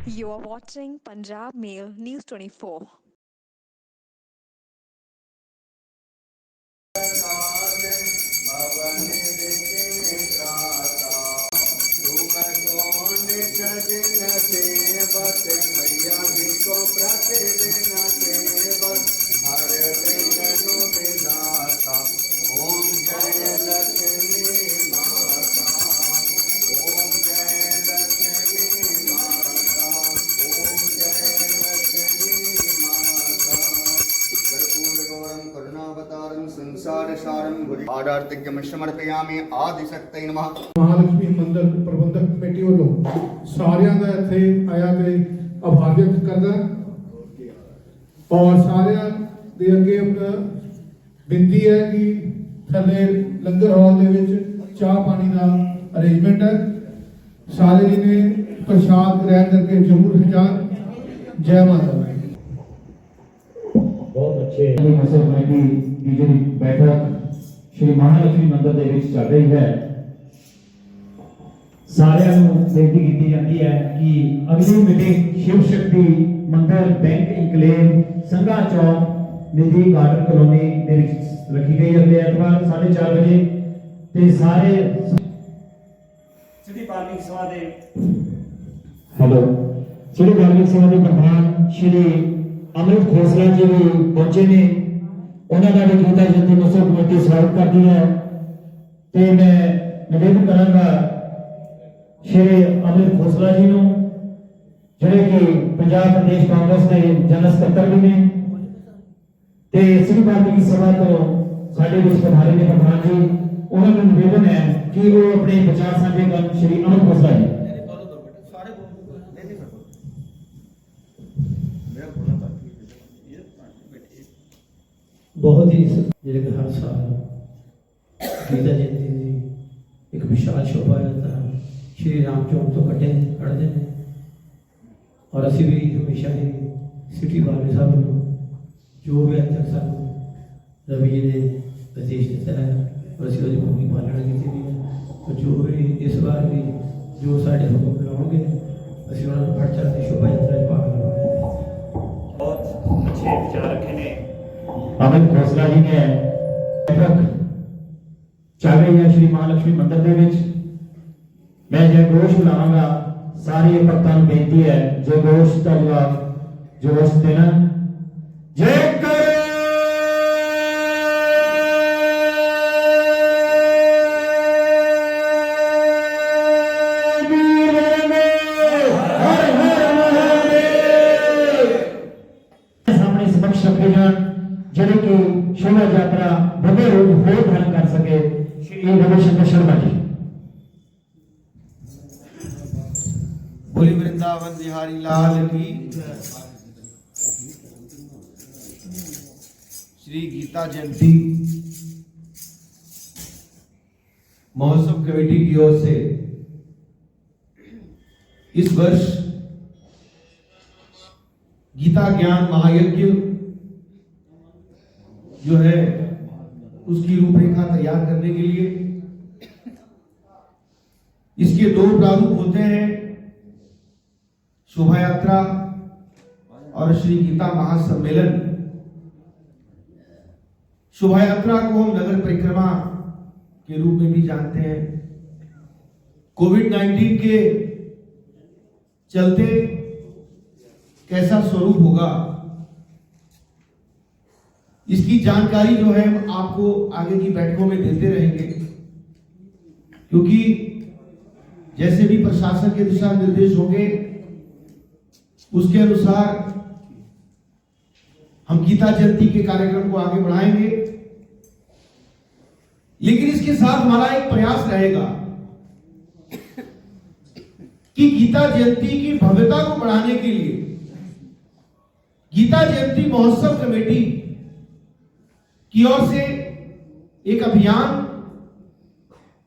You are watching Punjab Mail News 24. समर्पयामि आदिशक्ति नमः। महालक्ष्मी मंदिर प्रबंधक कमेटी वालों सारियां दा इत्थे आया ते आभार व्यक्त करदा और सारियां दे अगे बिनती है कि थले लंगर हॉल दे विच चाह पानी दा अरेंजमेंट है। सारे जी ने प्रसाद ग्रहण करके जरूर जान। जय माता दी। बहुत अच्छे मसल कमेटी की जो बैठक श्री महालक्ष्मी मंदिर ਦੇ ਵਿੱਚ ਚੱਲ ਰਹੀ ਹੈ। ਸਾਰਿਆਂ ਨੂੰ ਬੇਨਤੀ ਕੀਤੀ ਜਾਂਦੀ ਹੈ ਕਿ ਅਗਲੀ ਮੀਟਿੰਗ ਸ਼ਿਵ ਸ਼ਕਤੀ ਮੰਦਿਰ ਬੈਂਕ ਇਨਕਲੇਵ ਸੰਘਾ ਚੌਕ ਨਿਧੀ ਗਾਰਡਨ ਕਲੋਨੀ ਦੇ ਵਿੱਚ ਰੱਖੀ ਗਈ ਹੈ ਅਗਲੇ ਐਤਵਾਰ 4:30 ਵਜੇ ਤੇ ਸਾਰੇ ਸਿੱਧੀ ਪਾਰਕਿੰਗ ਸਭਾ ਦੇ ਹੈਲੋ ਸਿੱਧੀ ਪਾਰਕਿੰਗ ਸਭਾ ਦੇ ਪ੍ਰਧਾਨ ਸ਼੍ਰੀ अमृत खोसला जी भी पहुंचे ने उन्होंने भी गीता जयंती महोत्सव कमेटी स्वागत करती है तो मैं निवेदन करांगा श्री अमृत खोसला जी नु जिहड़े कि पंजाब प्रदेश कांग्रेस के जनरल सकत्तर भी ने ते श्री पार्टी सभा तो साडे विच पधारे ने प्रधान जी उन्होंने निवेदन है कि वो अपने विचार साझे कर श्री अमृत खोसला जी। बहुत ही हर साल गीता जयंती की एक विशाल शोभा यात्रा श्री राम चौक तो कटे कटते हैं और असी भी हमेशा ही सिटी वाले साहब जो भी अध्यक्ष साहब रवि जी ने आदेश दिता है और असी उसकी भूमि पालना की है और जो भी इस बार भी जो साढ़े हुक्म लगाओगे असी उन्होंने बढ़ चढ़ के शोभा यात्रा भाग लवांगे। बहुत अच्छे विचार रखे ने अमित खोसला जी ने बैठक चल रही है श्री महालक्ष्मी मंदिर दे विच मैं जय घोष बुलावांगा सारे भक्तां नूं बेनती है जय घोष दा जवाब जोश देना जय कर सामने समक्ष रखे जान जिन्हें की शोभा यात्रा भव्य रूप हो धारण कर सके श्री रविशंकर शर्मा जी। बोली वृंदावन बिहारी लाल की। श्री गीता जयंती महोत्सव कमेटी की ओर से इस वर्ष गीता ज्ञान महायज्ञ जो है उसकी रूपरेखा तैयार करने के लिए इसके दो प्रारूप होते हैं शोभा यात्रा और श्री गीता महासम्मेलन। शोभा यात्रा को हम नगर परिक्रमा के रूप में भी जानते हैं। कोविड-19 के चलते कैसा स्वरूप होगा इसकी जानकारी जो है हम आपको आगे की बैठकों में देते रहेंगे क्योंकि जैसे भी प्रशासन के दिशा निर्देश होंगे उसके अनुसार हम गीता जयंती के कार्यक्रम को आगे बढ़ाएंगे। लेकिन इसके साथ हमारा एक प्रयास रहेगा कि गीता जयंती की भव्यता को बढ़ाने के लिए गीता जयंती महोत्सव कमेटी की ओर से एक अभियान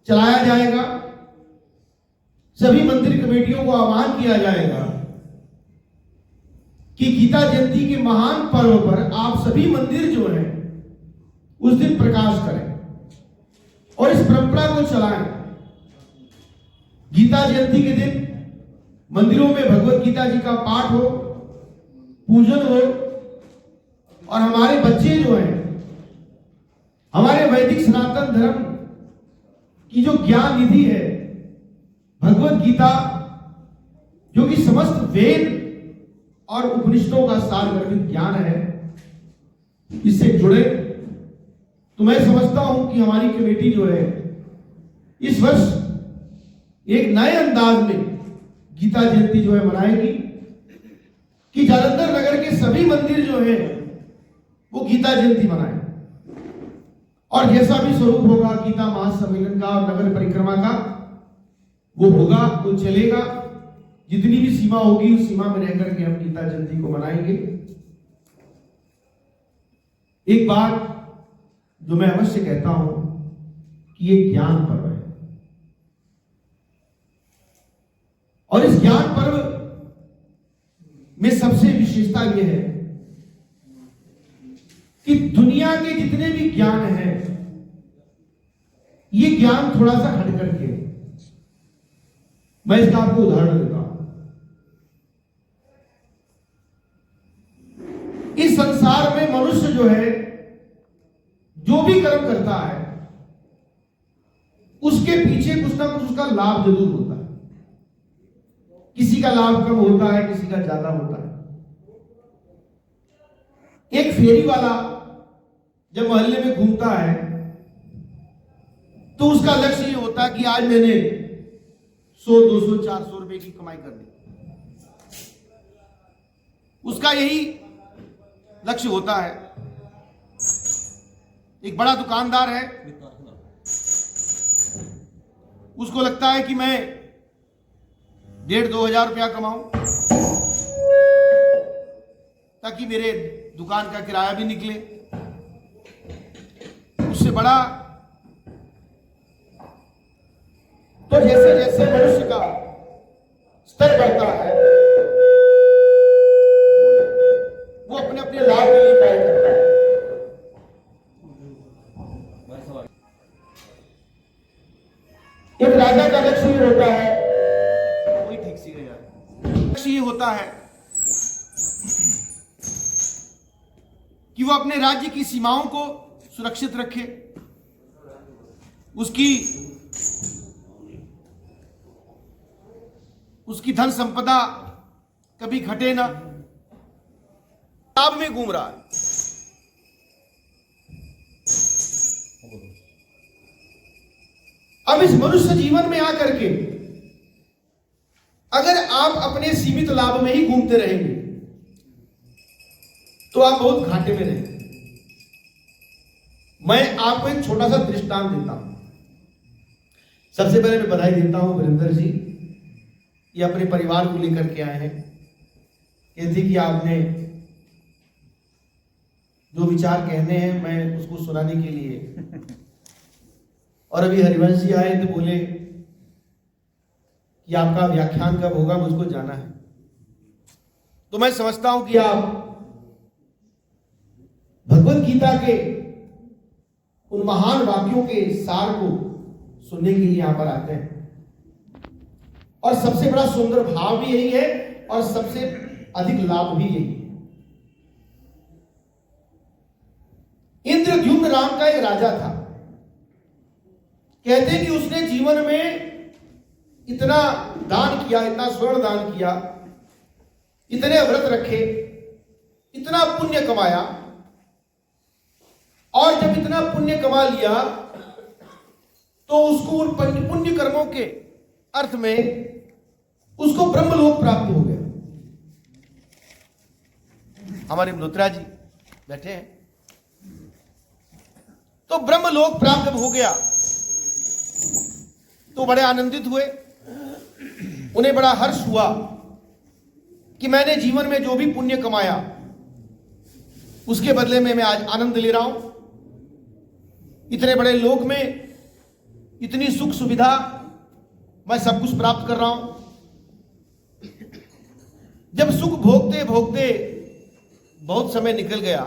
चलाया जाएगा। सभी मंदिर कमेटियों को आह्वान किया जाएगा कि गीता जयंती के महान पर्व पर आप सभी मंदिर जो हैं उस दिन प्रकाश करें और इस परंपरा को चलाएं। गीता जयंती के दिन मंदिरों में भगवत गीता जी का पाठ हो, पूजन हो, और हमारे बच्चे जो हैं हमारे वैदिक सनातन धर्म की जो ज्ञान निधि है भगवत गीता, जो कि समस्त वेद और उपनिषदों का सारगर्भित ज्ञान है, इससे जुड़े। तो मैं समझता हूं कि हमारी कमेटी जो है इस वर्ष एक नए अंदाज में गीता जयंती जो है मनाएगी कि जालंधर नगर के सभी मंदिर जो है वो गीता जयंती मनाए, और जैसा भी स्वरूप होगा गीता महासम्मेलन का और नगर परिक्रमा का वो होगा, वो चलेगा। जितनी भी सीमा होगी उस सीमा में रहकर के हम गीता जयंती को मनाएंगे। एक बात जो मैं अवश्य कहता हूं कि ये ज्ञान पर्व है, और इस ज्ञान पर्व में सबसे विशेषता यह है कि दुनिया के जितने भी ज्ञान हैं ये ज्ञान थोड़ा सा हट करके, मैं इसका आपको उदाहरण देता हूं। इस संसार में मनुष्य जो है जो भी कर्म करता है उसके पीछे कुछ ना कुछ उसका लाभ जरूर होता है। किसी का लाभ कम होता है, किसी का ज्यादा होता है। एक फेरी वाला जब मोहल्ले में घूमता है तो उसका लक्ष्य ये होता है कि आज मैंने 100, 200, 400 रुपए की कमाई कर ली। उसका यही लक्ष्य होता है। एक बड़ा दुकानदार है, उसको लगता है कि मैं 1,500-2,000 हजार रुपया कमाऊं ताकि मेरे दुकान का किराया भी निकले। उससे बड़ा तो जैसे जैसे मनुष्य का स्तर बढ़ता है वो अपने अपने लाभ के लिए कार्य करता है। एक राजा का लक्ष्य ये होता है, कोई ठीक सी गया, लक्ष्य ये होता है कि वो अपने राज्य की सीमाओं को सुरक्षित रखे, उसकी धन संपदा कभी घटे ना। लाभ में घूम रहा है। अब इस मनुष्य जीवन में आकर के अगर आप अपने सीमित लाभ में ही घूमते रहेंगे तो आप बहुत घाटे में रहेंगे। मैं आपको एक छोटा सा दृष्टांत देता हूं। सबसे पहले मैं बधाई देता हूं वीरेंद्र जी, ये अपने परिवार को लेकर के आए हैं। कहते कि आपने जो विचार कहने हैं मैं उसको सुनाने के लिए, और अभी हरिवंश जी आए तो बोले कि आपका व्याख्यान कब होगा, मुझको जाना है। तो मैं समझता हूं कि आप भगवत गीता के उन महान वाक्यों के सार को सुनने के लिए यहां पर आते हैं, और सबसे बड़ा सुंदर भाव भी यही है और सबसे अधिक लाभ भी यही है। इंद्रद्युम्न नाम का एक राजा था। कहते हैं कि उसने जीवन में इतना दान किया, इतना स्वर्ण दान किया, इतने व्रत रखे, इतना पुण्य कमाया, और जब इतना पुण्य कमा लिया तो उसको उन पुण्य कर्मों के अर्थ में उसको ब्रह्मलोक प्राप्त हो गया। हमारे मल्होत्रा जी बैठे हैं। तो ब्रह्मलोक प्राप्त हो गया तो बड़े आनंदित हुए। उन्हें बड़ा हर्ष हुआ कि मैंने जीवन में जो भी पुण्य कमाया उसके बदले में मैं आज आनंद ले रहा हूं। इतने बड़े लोक में इतनी सुख सुविधा, मैं सब कुछ प्राप्त कर रहा हूं। जब सुख भोगते भोगते बहुत समय निकल गया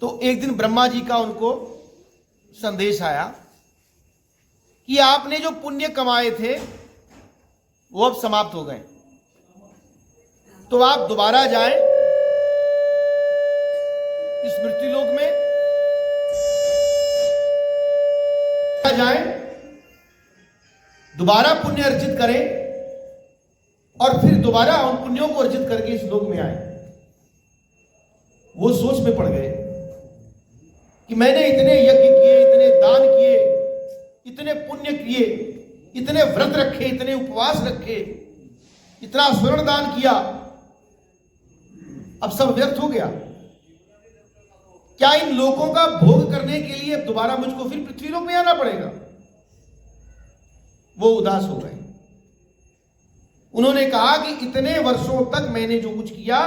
तो एक दिन ब्रह्मा जी का उनको संदेश आया कि आपने जो पुण्य कमाए थे वो अब समाप्त हो गए। तो आप दोबारा जाएं इस मृत्यु लोक में, जाएं, दोबारा पुण्य अर्जित करें और फिर दोबारा उन पुण्यों को अर्जित करके इस लोक में आए। वो सोच में पड़ गए कि मैंने इतने यज्ञ किए, इतने दान किए, इतने पुण्य किए, इतने व्रत रखे, इतने उपवास रखे, इतना स्वर्ण दान किया, अब सब व्यर्थ हो गया। क्या इन लोगों का भोग करने के लिए अब दोबारा मुझको फिर पृथ्वी लोक में आना पड़ेगा? वो उदास हो गए। उन्होंने कहा कि इतने वर्षों तक मैंने जो कुछ किया,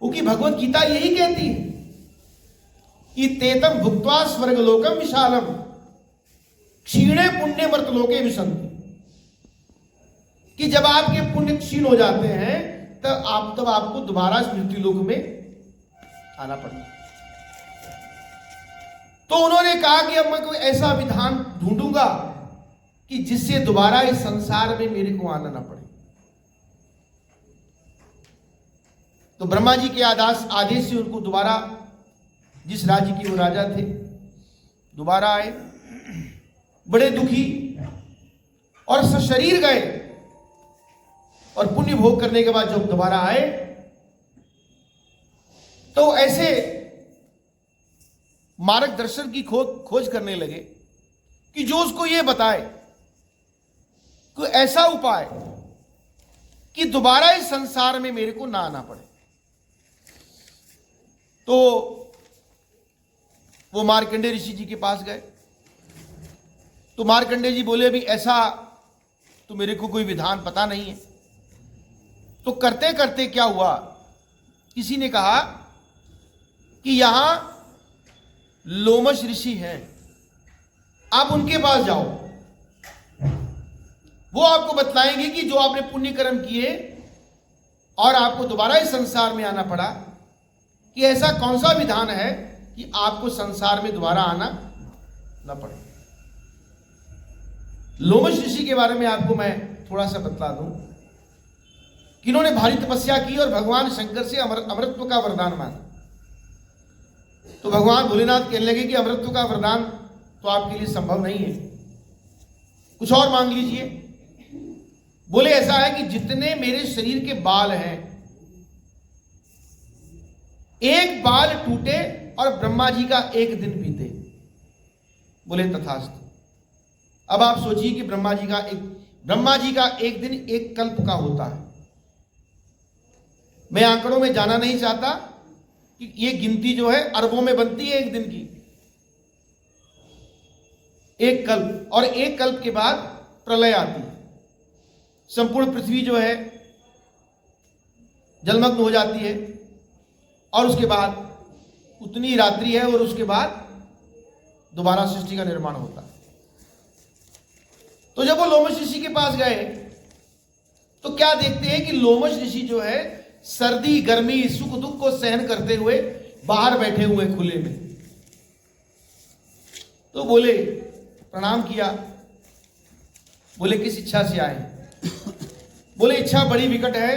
वो की भगवत गीता यही कहती है कि तेतम भुक्त्वा स्वर्गलोकम विशालम क्षीणे पुण्य मर्तलोके विशंति, कि जब आपके पुण्य क्षीण हो जाते हैं तब आपको दोबारा मृत्यु लोक में आना पड़ता। तो उन्होंने कहा कि अब मैं कोई ऐसा विधान ढूंढूंगा कि जिससे दोबारा इस संसार में मेरे को आना ना पड़े। तो ब्रह्मा जी के आदेश से उनको दोबारा जिस राज्य के वो राजा थे दोबारा आए, बड़े दुखी और सशरीर गए, और पुण्य भोग करने के बाद जब दोबारा आए तो ऐसे मार्गदर्शन की खोज करने लगे कि जो उसको ये बताए कोई ऐसा उपाय कि दोबारा इस संसार में मेरे को ना आना पड़े। तो वो मार्कंडेय ऋषि जी के पास गए। तो मार्कंडेय जी बोले, अभी ऐसा तो मेरे को कोई विधान पता नहीं है। तो करते करते क्या हुआ, किसी ने कहा कि यहां लोमश ऋषि हैं, आप उनके पास जाओ, वो आपको बतलाएंगे कि जो आपने पुण्य कर्म किए और आपको दोबारा इस संसार में आना पड़ा, कि ऐसा कौन सा विधान है कि आपको संसार में दोबारा आना न पड़े। लोमश ऋषि के बारे में आपको मैं थोड़ा सा बतला दूं कि इन्होंने भारी तपस्या की और भगवान शंकर से अमरत्व का वरदान मांगा। तो भगवान भोलेनाथ कहने लगे कि अमरत्व का वरदान तो आपके लिए संभव नहीं है, कुछ और मांग लीजिए। बोले, ऐसा है कि जितने मेरे शरीर के बाल हैं, एक बाल टूटे और ब्रह्मा जी का एक दिन बीते। बोले, तथास्तु। अब आप सोचिए कि ब्रह्मा जी का एक दिन एक कल्प का होता है। मैं आंकड़ों में जाना नहीं चाहता कि ये गिनती जो है अरबों में बनती है एक दिन की, एक कल्प, और एक कल्प के बाद प्रलय आती है। संपूर्ण पृथ्वी जो है जलमग्न हो जाती है, और उसके बाद उतनी रात्रि है, और उसके बाद दोबारा सृष्टि का निर्माण होता है। तो जब वो लोमश ऋषि के पास गए तो क्या देखते हैं कि लोमश ऋषि जो है सर्दी गर्मी सुख दुख को सहन करते हुए बाहर बैठे हुए खुले में। तो बोले, प्रणाम किया। बोले, किस इच्छा से आए? बोले, इच्छा बड़ी विकट है।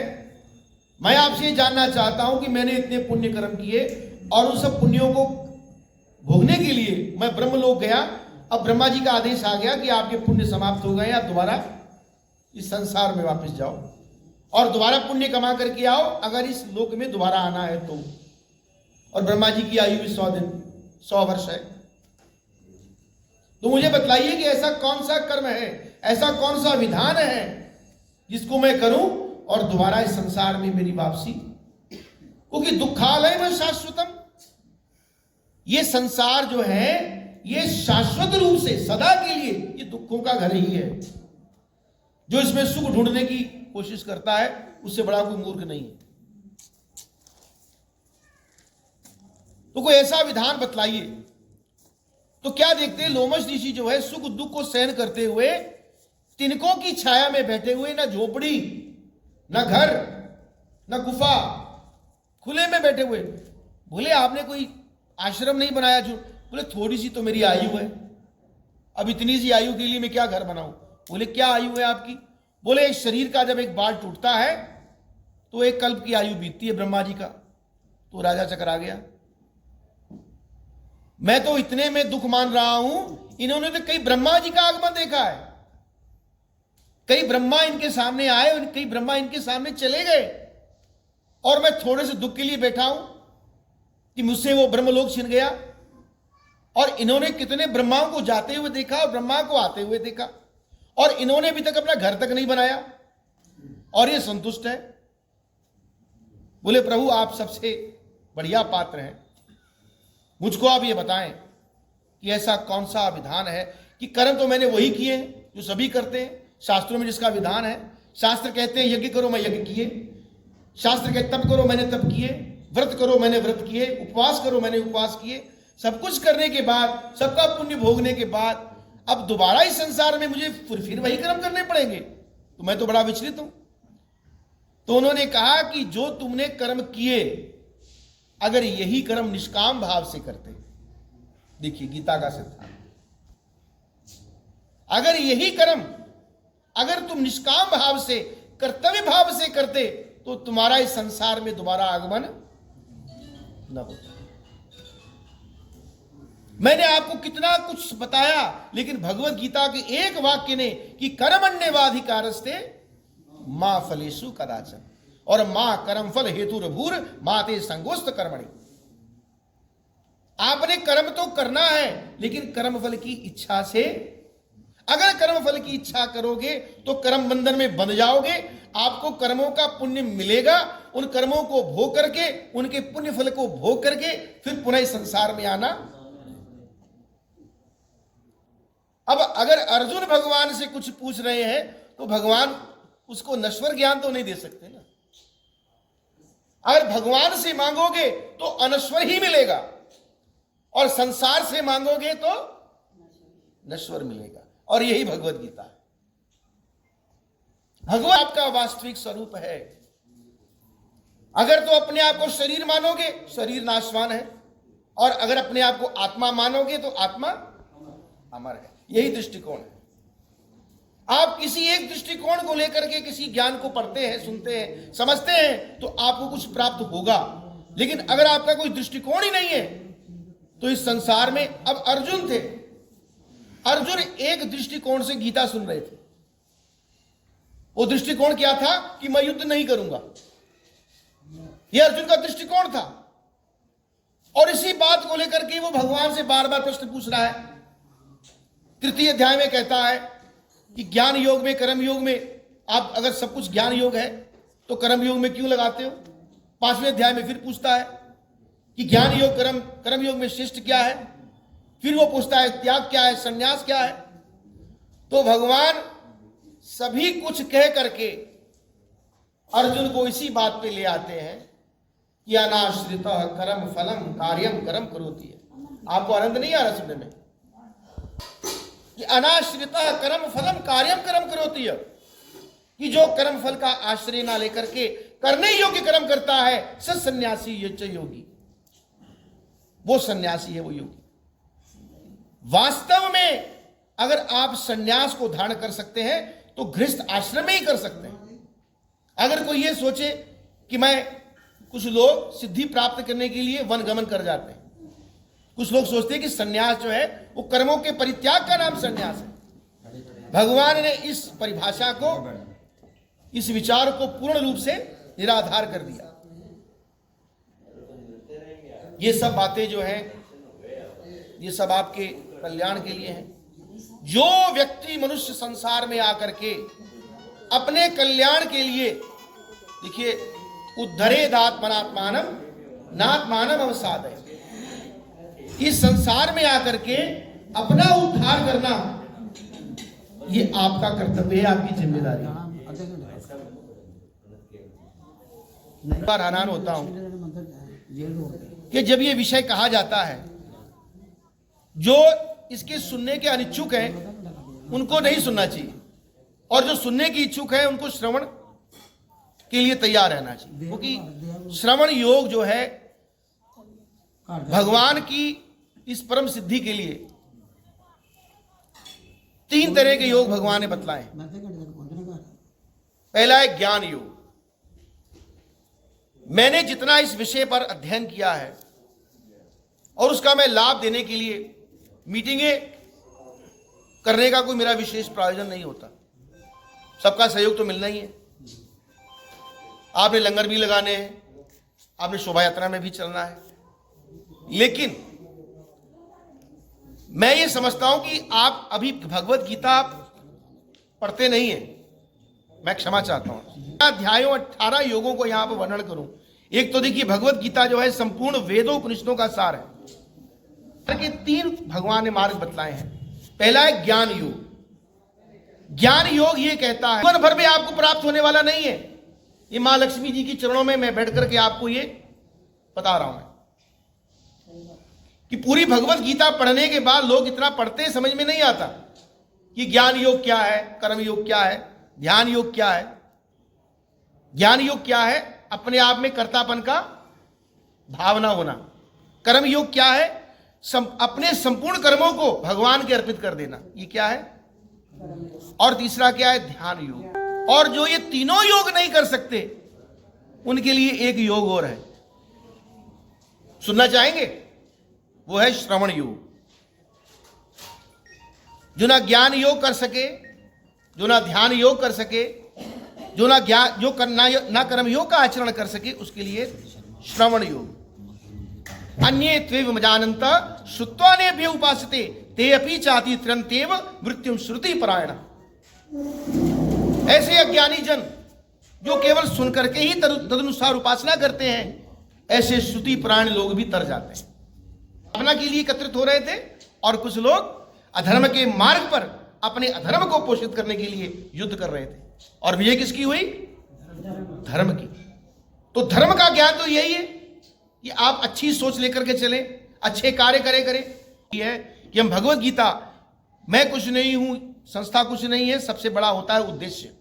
मैं आपसे ये जानना चाहता हूं कि मैंने इतने पुण्य कर्म किए और उन सब पुण्यों को भोगने के लिए मैं ब्रह्मलोक गया। अब ब्रह्मा जी का आदेश आ गया कि आपके पुण्य समाप्त हो गए, आप दोबारा इस संसार में वापस जाओ और दोबारा पुण्य कमा करके आओ, अगर इस लोक में दोबारा आना है तो। और ब्रह्मा जी की आयु भी 100 दिन 100 वर्ष है। तो मुझे बतलाइए कि ऐसा कौन सा कर्म है, ऐसा कौन सा विधान है जिसको मैं करूं और दोबारा इस संसार में मेरी वापसी। क्योंकि दुखालय में शाश्वतम, ये संसार जो है ये शाश्वत रूप से सदा के लिए ये दुखों का घर ही है। जो इसमें सुख ढूंढने की कोशिश करता है उससे बड़ा कोई मूर्ख नहीं है। तो कोई ऐसा विधान बतलाइए। तो क्या देखते हैं, लोमश ऋषि जो है सुख दुख को सहन करते हुए तिनकों की छाया में बैठे हुए, ना झोपड़ी ना घर ना गुफा, खुले में बैठे हुए। बोले, आपने कोई आश्रम नहीं बनाया? जो बोले, थोड़ी सी तो मेरी आयु है, अब इतनी सी आयु के लिए मैं क्या घर बनाऊं? बोले, क्या आयु है आपकी? बोले इस शरीर का जब एक बाल टूटता है तो एक कल्प की आयु बीतती है ब्रह्मा जी का। तो राजा चकरा गया, मैं तो इतने में दुख मान रहा हूं, इन्होंने तो कई ब्रह्मा जी का आगमन देखा है, कई ब्रह्मा इनके सामने आए और कई ब्रह्मा इनके सामने चले गए, और मैं थोड़े से दुख के लिए बैठा हूं कि मुझसे वो ब्रह्मलोक छिन गया। और इन्होंने कितने ब्रह्माओं को जाते हुए देखा और ब्रह्मा को आते हुए देखा, और इन्होंने अभी तक अपना घर तक नहीं बनाया और ये संतुष्ट है। बोले प्रभु आप सबसे बढ़िया पात्र हैं, मुझको आप ये बताएं कि ऐसा कौन सा विधान है कि कर्म तो मैंने वही किए हैं जो सभी करते हैं, शास्त्रों में जिसका विधान है। शास्त्र कहते हैं यज्ञ करो, मैं यज्ञ किए। शास्त्र कहते तप करो, मैंने तप किए। व्रत करो, मैंने व्रत किए। उपवास करो, मैंने उपवास किए। सब कुछ करने के बाद, सबका पुण्य भोगने के बाद अब दोबारा इस संसार में मुझे फिर वही कर्म करने पड़ेंगे, तो मैं तो बड़ा विचलित हूं। तो उन्होंने कहा कि जो तुमने कर्म किए, अगर यही कर्म निष्काम भाव से करते, देखिए गीता का सिद्धांत, अगर यही कर्म अगर तुम निष्काम भाव से, कर्तव्य भाव से करते, तो तुम्हारा इस संसार में दोबारा आगमन न होता। मैंने आपको कितना कुछ बताया, लेकिन भगवत गीता के एक वाक्य ने कि कर्मण्येवाधिकारस्ते मां फलेषु कदाचन, और मां कर्म फल हेतुर्भूर माते संगोस्त कर्मणि। आपने कर्म तो करना है, लेकिन कर्म फल की इच्छा से। अगर कर्म फल की इच्छा करोगे तो कर्म बंधन में बंध जाओगे। आपको कर्मों का पुण्य मिलेगा, उन कर्मों को भोग करके, उनके पुण्य फल को भोग करके फिर पुनः इस संसार में आना। अब अगर अर्जुन भगवान से कुछ पूछ रहे हैं तो भगवान उसको नश्वर ज्ञान तो नहीं दे सकते ना। अगर भगवान से मांगोगे तो अनश्वर ही मिलेगा, और संसार से मांगोगे तो नश्वर मिलेगा। और यही भगवत गीता है। भगवान आपका वास्तविक स्वरूप है। अगर तो अपने आप को शरीर मानोगे, शरीर नाशवान है, और अगर अपने आप को आत्मा मानोगे तो आत्मा अमर है। यही दृष्टिकोण है। आप किसी एक दृष्टिकोण को लेकर के किसी ज्ञान को पढ़ते हैं, सुनते हैं, समझते हैं, तो आपको कुछ प्राप्त होगा। लेकिन अगर आपका कोई दृष्टिकोण ही नहीं है तो इस संसार में, अब अर्जुन थे, अर्जुन एक दृष्टिकोण से गीता सुन रहे थे। वो दृष्टिकोण क्या था कि मैं युद्ध नहीं करूंगा, यह अर्जुन का दृष्टिकोण था। और इसी बात को लेकर के वो भगवान से बार बार प्रश्न पूछ रहा है। तृतीय अध्याय में कहता है कि ज्ञान योग में, कर्म योग में, आप अगर सब कुछ ज्ञान योग है तो कर्म योग में क्यों लगाते हो। 5वें अध्याय में फिर पूछता है कि ज्ञान योग, कर्म योग में श्रेष्ठ क्या है। फिर वो पूछता है त्याग क्या है, संन्यास क्या है। तो भगवान सभी कुछ कह करके अर्जुन को इसी बात पे ले आते हैं कि अनाश्रितः कर्म फलम कार्यम कर्म करोति है। आपको आनंद नहीं आ रहा सुनने में कि अनाश्रितः कर्म फलम कार्यम कर्म करोति है, कि जो कर्म फल का आश्रय ना लेकर के करने योग्य कर्म करता है, स सन्यासी यच योगी, वो सन्यासी है, वो योगी। वास्तव में अगर आप सन्यास को धारण कर सकते हैं तो गृहस्थ आश्रम में ही कर सकते हैं। अगर कोई ये सोचे कि मैं, कुछ लोग सिद्धि प्राप्त करने के लिए वन गमन कर जाते हैं। कुछ लोग सोचते हैं कि सन्यास जो है वो कर्मों के परित्याग का नाम सन्यास है। भगवान ने इस परिभाषा को, इस विचार को पूर्ण रूप से निराधार कर दिया। ये सब बातें जो हैं, ये सब आपके कल्याण के लिए हैं। जो व्यक्ति मनुष्य संसार में आकर के अपने कल्याण के लिए, देखिए, उद्धरेदात्मनात्मानम नात्मानम अवसादय, इस संसार में आकर के अपना उद्धार करना, ये आपका कर्तव्य है, आपकी जिम्मेदारी है। बार हैरान होता हूं कि जब ये विषय कहा जाता है, जो इसके सुनने के अनिच्छुक हैं उनको नहीं सुनना चाहिए, और जो सुनने की इच्छुक है उनको श्रवण के लिए तैयार रहना चाहिए। क्योंकि श्रवण योग जो है भगवान की इस परम सिद्धि के लिए 3 तरह के योग भगवान ने बतलाए। पहला है ज्ञान योग। मैंने जितना इस विषय पर अध्ययन किया है और उसका मैं लाभ देने के लिए मीटिंगें करने का कोई मेरा विशेष प्रयोजन नहीं होता, सबका सहयोग तो मिलना ही है। आपने लंगर भी लगाने हैं, आपने शोभा यात्रा में भी चलना है, लेकिन मैं ये समझता हूं कि आप अभी भगवत गीता पढ़ते नहीं हैं। मैं क्षमा चाहता हूं। अध्यायों 18 योगों को यहां पर वर्णन करूं। एक तो देखिए, भगवत गीता जो है संपूर्ण वेदों उपनिषदों का सार है। के 3 भगवान ने मार्ग बतलाए हैं। पहला है ज्ञान योग। ज्ञान योग ये कहता है जीवन भर में आपको प्राप्त होने वाला नहीं है। ये मां लक्ष्मी जी की चरणों में मैं बैठ करके आपको ये बता रहा हूं मैं कि पूरी भगवत गीता पढ़ने के बाद लोग इतना पढ़ते समझ में नहीं आता कि ज्ञान योग क्या है, कर्म योग क्या है, ध्यान योग क्या है। ज्ञान योग क्या है? अपने आप में कर्तापन का भावना होना। कर्म योग क्या है? अपने संपूर्ण कर्मों को भगवान के अर्पित कर देना, ये क्या है? और तीसरा क्या है? ध्यान योग। और जो ये तीनों योग नहीं कर सकते उनके लिए एक योग और है, सुनना चाहेंगे? वो है श्रवण योग। जो ना ज्ञान योग कर सके, जो ना ध्यान योग कर सके, जो ना ज्ञान जो करना ना कर्म योग का आचरण कर सके, उसके लिए श्रवण योग। अन्ये त्वेव जानन्त श्रुत्वा नेभ्य उपासते ते अपि चाति त्रन्तेव मृत्युम श्रुति परायण। ऐसे अज्ञानी जन जो केवल सुन करके ही तदनुसार उपासना करते हैं, ऐसे श्रुति परायण लोग भी तर जाते हैं। भावना के लिए एकत्रित हो रहे थे और कुछ लोग अधर्म के मार्ग पर अपने अधर्म को पोषित करने के लिए युद्ध कर रहे थे। और विजय किसकी हुई? धर्म की। तो धर्म का ज्ञान तो यही है कि आप अच्छी सोच लेकर के चलें, अच्छे कार्य करें। यह है कि हम भगवत गीता, मैं कुछ नहीं हूं, संस्था कुछ नहीं है, सबसे बड़ा होता है उद्देश्य,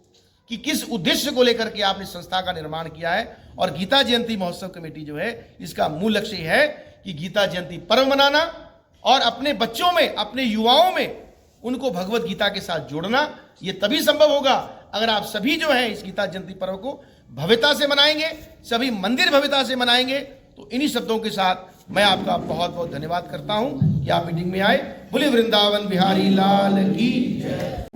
कि किस उद्देश्य को लेकर के आपने संस्था का निर्माण किया है। और गीता जयंती महोत्सव कमेटी जो है, इसका मूल लक्ष्य है कि गीता जयंती पर्व मनाना और अपने बच्चों में, अपने युवाओं में उनको भगवत गीता के साथ जोड़ना। ये तभी संभव होगा अगर आप सभी जो है इस गीता जयंती पर्व को भव्यता से मनाएंगे, सभी मंदिर भव्यता से मनाएंगे। तो इन्हीं शब्दों के साथ मैं आपका बहुत बहुत धन्यवाद करता हूं कि आप मीटिंग में आए। बोले वृंदावन बिहारी लाल की जय।